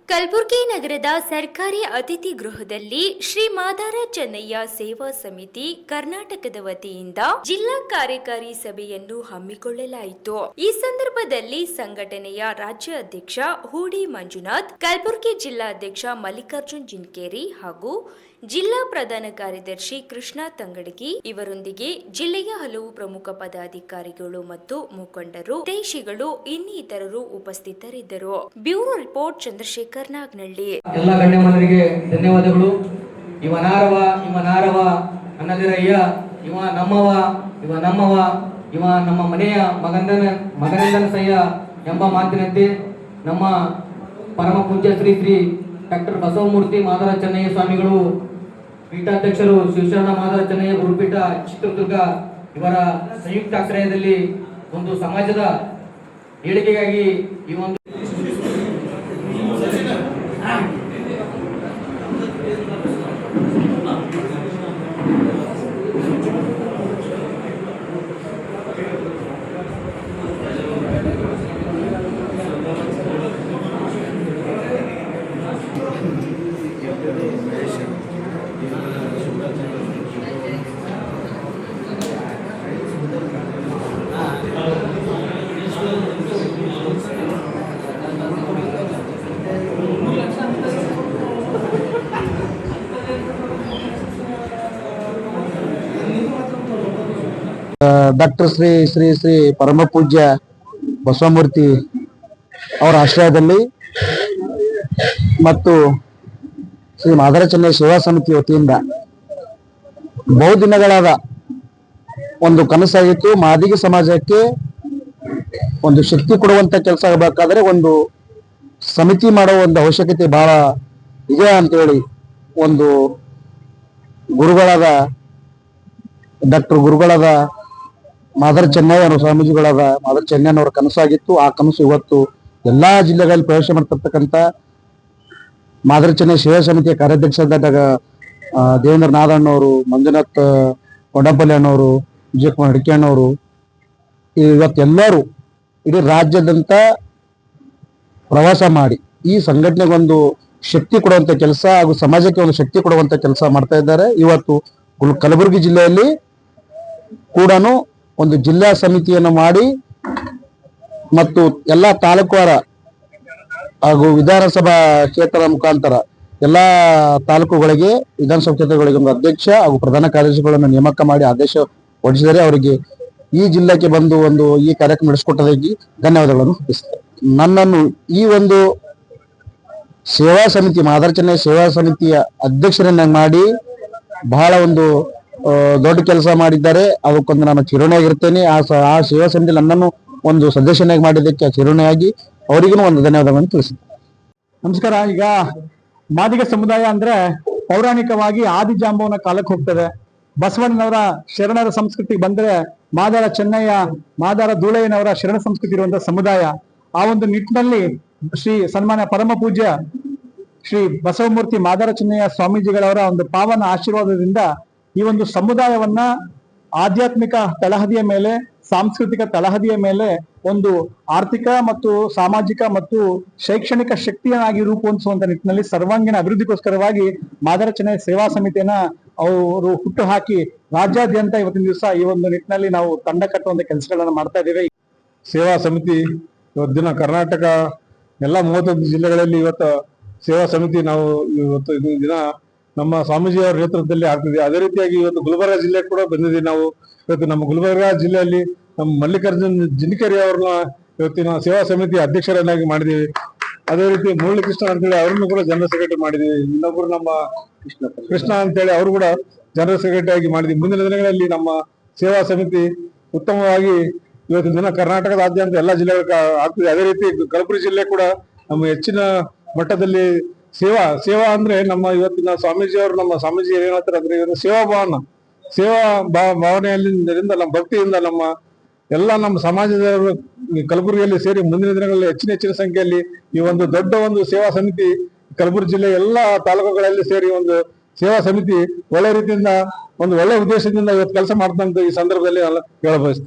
ಕಲಬುರಗಿ ನಗರದ ಸರ್ಕಾರಿ ಅತಿಥಿ ಗೃಹದಲ್ಲಿ ಶ್ರೀ ಮಾದಾರ ಚೆನ್ನಯ್ಯ ಸೇವಾ ಸಮಿತಿ ಕರ್ನಾಟಕದ ವತಿಯಿಂದ ಜಿಲ್ಲಾ ಕಾರ್ಯಕಾರಿ ಸಭೆಯನ್ನು ಹಮ್ಮಿಕೊಳ್ಳಲಾಯಿತು. ಈ ಸಂದರ್ಭದಲ್ಲಿ ಸಂಘಟನೆಯ ರಾಜ್ಯ ಅಧ್ಯಕ್ಷ ಹೂಡಿ ಮಂಜುನಾಥ್, ಕಲಬುರಗಿ ಜಿಲ್ಲಾಧ್ಯಕ್ಷ ಮಲ್ಲಿಕಾರ್ಜುನ್ ಜಿನ್ಕೇರಿ ಹಾಗೂ ಜಿಲ್ಲಾ ಪ್ರಧಾನ ಕಾರ್ಯದರ್ಶಿ ಕೃಷ್ಣ ತಂಗಡಗಿ ಇವರೊಂದಿಗೆ ಜಿಲ್ಲೆಯ ಹಲವು ಪ್ರಮುಖ ಪದಾಧಿಕಾರಿಗಳು ಮತ್ತು ಮುಖಂಡರು, ದೇಶಿಗಳು ಇನ್ನಿತರರು ಉಪಸ್ಥಿತರಿದ್ದರು. Bureau report Chandrashekar Nagnalli. ಎಲ್ಲ ಗಣ್ಯಮಾನರಿಗೆ ಧನ್ಯವಾದಗಳು. ಇವ ನಾರವ ಅನ್ನದಿರಯ್ಯ, ಇವ ನಮ್ಮವ, ಇವ ನಮ್ಮ ಮನೆಯ ಮಗನಂದನ ಸಯ್ಯ ಎಂಬ ಮಾತಿನಂತೆ ನಮ್ಮ ಪರಮ ಪೂಜ್ಯ ಶ್ರೀ ಶ್ರೀ ಡಾಕ್ಟರ್ ಬಸವಮೂರ್ತಿ ಮಾದಾರ ಚೆನ್ನಯ್ಯ ಸ್ವಾಮಿಗಳು, ಪೀಠಾಧ್ಯಕ್ಷರು ಶಿವಶರಣ ಮಾದಾರ ಚೆನ್ನಯ್ಯ ಗುರುಪೀಠ ಚಿತ್ರದುರ್ಗ ಇವರ ಸಂಯುಕ್ತ ಆಶ್ರಯದಲ್ಲಿ ಒಂದು ಸಮಾಜದ ಏಳಿಗೆಗಾಗಿ ಈ ಒಂದು ಡಾಕ್ಟರ್ ಶ್ರೀ ಶ್ರೀ ಶ್ರೀ ಪರಮ ಪೂಜ್ಯ ಬಸವಮೂರ್ತಿ ಅವರ ಆಶ್ರಯದಲ್ಲಿ ಮತ್ತು ಶ್ರೀ ಮಾದಾರ ಚೆನ್ನಯ್ಯ ಸೇವಾ ಸಮಿತಿ ವತಿಯಿಂದ ಬಹುದಿನಗಳಾದ ಒಂದು ಕನಸಾಗಿತ್ತು. ಮಾದಿಗ ಸಮಾಜಕ್ಕೆ ಒಂದು ಶಕ್ತಿ ಕೊಡುವಂತ ಕೆಲಸ ಆಗಬೇಕಾದ್ರೆ ಒಂದು ಸಮಿತಿ ಮಾಡುವ ಒಂದು ಅವಶ್ಯಕತೆ ಬಹಳ ಇದೆ ಅಂತೇಳಿ ಒಂದು ಗುರುಗಳಾದ ಮಾದಾರ ಚೆನ್ನಯ್ಯ ಸ್ವಾಮೀಜಿಗಳಾದ ಮಾದಾರ ಚೆನ್ನಯ್ಯನವರ ಕನಸಾಗಿತ್ತು. ಆ ಕನಸು ಇವತ್ತು ಎಲ್ಲಾ ಜಿಲ್ಲೆಗಳಲ್ಲಿ ಪ್ರವೇಶ ಮಾಡ್ತಿರ್ತಕ್ಕಂಥ ಮಾದಾರ ಚೆನ್ನಯ್ಯ ಸೇವಾ ಸಮಿತಿಯ ಕಾರ್ಯಾಧ್ಯಕ್ಷರಾದ ದೇವೇಂದ್ರ ನಾದಣ್ಣವರು, ಮಂಜುನಾಥ್ ಕೊಂಡಪಲ್ಲಿ ಅಣ್ಣವರು, ವಿಜಯಕುಮಾರ್ ಅಡಿಕೆ ಅಣ್ಣವರು, ಇವತ್ತೆಲ್ಲರೂ ಇಡೀ ರಾಜ್ಯದಂತ ಪ್ರವಾಸ ಮಾಡಿ ಈ ಸಂಘಟನೆಗೊಂದು ಶಕ್ತಿ ಕೊಡುವಂತ ಕೆಲಸ ಹಾಗೂ ಸಮಾಜಕ್ಕೆ ಒಂದು ಶಕ್ತಿ ಕೊಡುವಂತ ಕೆಲಸ ಮಾಡ್ತಾ ಇದ್ದಾರೆ. ಇವತ್ತು ಕಲಬುರಗಿ ಜಿಲ್ಲೆಯಲ್ಲಿ ಕೂಡ ಒಂದು ಜಿಲ್ಲಾ ಸಮಿತಿಯನ್ನು ಮಾಡಿ ಮತ್ತು ಎಲ್ಲಾ ತಾಲೂಕುವಾರ ಹಾಗೂ ವಿಧಾನಸಭಾ ಕ್ಷೇತ್ರದ ಮುಖಾಂತರ ಎಲ್ಲಾ ತಾಲೂಕುಗಳಿಗೆ, ವಿಧಾನಸಭಾ ಕ್ಷೇತ್ರಗಳಿಗೆ ಒಂದು ಅಧ್ಯಕ್ಷ ಹಾಗೂ ಪ್ರಧಾನ ಕಾರ್ಯದರ್ಶಿಗಳನ್ನು ನೇಮಕ ಮಾಡಿ ಆದೇಶ ಹೊರಡಿಸಿದರೆ ಅವರಿಗೆ ಈ ಜಿಲ್ಲೆಗೆ ಬಂದು ಈ ಕಾರ್ಯಕ್ರಮ ನಡೆಸಿಕೊಟ್ಟದಾಗಿ ಧನ್ಯವಾದಗಳನ್ನು ಅರ್ಪಿಸುತ್ತೇನೆ. ನನ್ನನ್ನು ಈ ಒಂದು ಸೇವಾ ಸಮಿತಿ ಮಾದಾರ ಚೆನ್ನಯ್ಯ ಸೇವಾ ಸಮಿತಿಯ ಅಧ್ಯಕ್ಷರನ್ನಾಗಿ ಮಾಡಿ ಬಹಳ ಒಂದು ದೊಡ್ಡ ಕೆಲಸ ಮಾಡಿದ್ದಾರೆ. ಅದಕ್ಕೊಂದು ನಾನು ಚಿರೋಣಿಯಾಗಿರ್ತೇನೆ. ಆ ಸೇವಾ ಸಮಿತಿಯಲ್ಲಿ ನನ್ನನ್ನು ಒಂದು ಸದಸ್ಯನಾಗಿ ಮಾಡಿದ್ದಕ್ಕೆ ಚಿರೋಣಿಯಾಗಿ ಅವರಿಗೂ ಒಂದು ಧನ್ಯವಾದಗಳನ್ನು ತಿಳಿಸುತ್ತೇನೆ. ನಮಸ್ಕಾರ. ಈಗ ಮಾದಿಗ ಸಮುದಾಯ ಅಂದ್ರೆ ಪೌರಾಣಿಕವಾಗಿ ಆದಿಜಾಂಬವನ ಕಾಲಕ್ಕೆ ಹೋಗ್ತದೆ. ಬಸವಣ್ಣನವರ ಶರಣರ ಸಂಸ್ಕೃತಿ ಬಂದ್ರೆ ಮಾದಾರ ಚೆನ್ನಯ್ಯ, ಮಾದಾರ ಧೂಳಯ್ಯನವರ ಶರಣ ಸಂಸ್ಕೃತಿ ಇರುವಂತಹ ಸಮುದಾಯ. ಆ ಒಂದು ನಿಟ್ಟಿನಲ್ಲಿ ಶ್ರೀ ಸನ್ಮಾನ್ಯ ಪರಮ ಪೂಜ್ಯ ಶ್ರೀ ಬಸವಮೂರ್ತಿ ಮಾದಾರ ಚೆನ್ನಯ್ಯ ಸ್ವಾಮೀಜಿಗಳವರ ಒಂದು ಪಾವನ ಆಶೀರ್ವಾದದಿಂದ ಈ ಒಂದು ಸಮುದಾಯವನ್ನ ಆಧ್ಯಾತ್ಮಿಕ ತಳಹದಿಯ ಮೇಲೆ, ಸಾಂಸ್ಕೃತಿಕ ತಳಹದಿಯ ಮೇಲೆ ಒಂದು ಆರ್ಥಿಕ ಮತ್ತು ಸಾಮಾಜಿಕ ಮತ್ತು ಶೈಕ್ಷಣಿಕ ಶಕ್ತಿಯನ್ನಾಗಿ ರೂಪುಗೊಳಿಸುವಂತ ನಿಟ್ಟಿನಲ್ಲಿ ಸರ್ವಾಂಗೀಣ ಅಭಿವೃದ್ಧಿಗೋಸ್ಕರವಾಗಿ ಮಾದಾರ ಚೆನ್ನಯ್ಯ ಸೇವಾ ಸಮಿತಿಯನ್ನ ಅವರು ಹುಟ್ಟು ಹಾಕಿ ರಾಜ್ಯಾದ್ಯಂತ ಇವತ್ತಿನ ದಿವಸ ಈ ಒಂದು ನಿಟ್ಟಿನಲ್ಲಿ ನಾವು ತಂಡ ಕಟ್ಟುವಂತ ಕೆಲಸಗಳನ್ನ ಮಾಡ್ತಾ ಇದ್ದೇವೆ. ಸೇವಾ ಸಮಿತಿ ಇವತ್ತು ದಿನ ಕರ್ನಾಟಕ ಎಲ್ಲ 31 ಜಿಲ್ಲೆಗಳಲ್ಲಿ ಇವತ್ತು ಸೇವಾ ಸಮಿತಿ ನಾವು ಇವತ್ತು ದಿನ ನಮ್ಮ ಸ್ವಾಮೀಜಿಯವರ ನೇತೃತ್ವದಲ್ಲಿ ಆಗ್ತಿದೆ. ಅದೇ ರೀತಿಯಾಗಿ ಇವತ್ತು ಗುಲ್ಬರ್ಗ ಜಿಲ್ಲೆ ಕೂಡ ಬಂದಿದ್ದೀವಿ. ನಾವು ಇವತ್ತು ನಮ್ಮ ಗುಲ್ಬರ್ಗ ಜಿಲ್ಲೆಯಲ್ಲಿ ನಮ್ಮ ಮಲ್ಲಿಕಾರ್ಜುನ್ ಜಿನ್ಕೇರಿ ಅವ್ರನ್ನ ಇವತ್ತಿನ ಸೇವಾ ಸಮಿತಿ ಅಧ್ಯಕ್ಷರನ್ನಾಗಿ ಮಾಡಿದೀವಿ. ಅದೇ ರೀತಿ ಮುರಳಿ ಕೃಷ್ಣ ಅಂತೇಳಿ ಅವ್ರನ್ನು ಕೂಡ ಜನರಲ್ ಸೆಕ್ರೆಟರಿ ಮಾಡಿದೀವಿ. ಇನ್ನೊಬ್ರು ನಮ್ಮ ಕೃಷ್ಣ ಅಂತೇಳಿ ಅವರು ಕೂಡ ಜನರಲ್ ಸೆಕ್ರೆಟರಿ ಆಗಿ ಮಾಡಿದೀವಿ. ಮುಂದಿನ ದಿನಗಳಲ್ಲಿ ನಮ್ಮ ಸೇವಾ ಸಮಿತಿ ಉತ್ತಮವಾಗಿ ಇವತ್ತಿನ ದಿನ ಕರ್ನಾಟಕದಾದ್ಯಂತ ಎಲ್ಲ ಜಿಲ್ಲೆಗಳ ಆಗ್ತಿದೆ. ಅದೇ ರೀತಿ ಕಲಬುರಗಿ ಜಿಲ್ಲೆ ಕೂಡ ನಮ್ಮ ಹೆಚ್ಚಿನ ಮಟ್ಟದಲ್ಲಿ ಸೇವಾ ಅಂದ್ರೆ ನಮ್ಮ ಇವತ್ತಿನ ಸ್ವಾಮೀಜಿಯವರು, ನಮ್ಮ ಸ್ವಾಮೀಜಿ ಏನ್ ಹೇಳ್ತಾರೆ ಅಂದ್ರೆ ಇವರು ಸೇವಾ ಭಾವನೆಯಿಂದ ನಮ್ಮ ಭಕ್ತಿಯಿಂದ ನಮ್ಮ ಸಮಾಜದವರು ಕಲಬುರಗಿಯಲ್ಲಿ ಸೇರಿ ಮುಂದಿನ ದಿನಗಳಲ್ಲಿ ಹೆಚ್ಚಿನ ಸಂಖ್ಯೆಯಲ್ಲಿ ಈ ಒಂದು ದೊಡ್ಡ ಒಂದು ಸೇವಾ ಸಮಿತಿ ಕಲಬುರಗಿ ಜಿಲ್ಲೆ ಎಲ್ಲಾ ತಾಲೂಕುಗಳಲ್ಲಿ ಸೇರಿ ಒಂದು ಸೇವಾ ಸಮಿತಿ ಒಳ್ಳೆ ರೀತಿಯಿಂದ ಒಂದು ಒಳ್ಳೆ ಉದ್ದೇಶದಿಂದ ಇವತ್ತು ಕೆಲಸ ಮಾಡ್ತಂತ ಈ ಸಂದರ್ಭದಲ್ಲಿ ಹೇಳ ಬಯಸ್ತೇನೆ.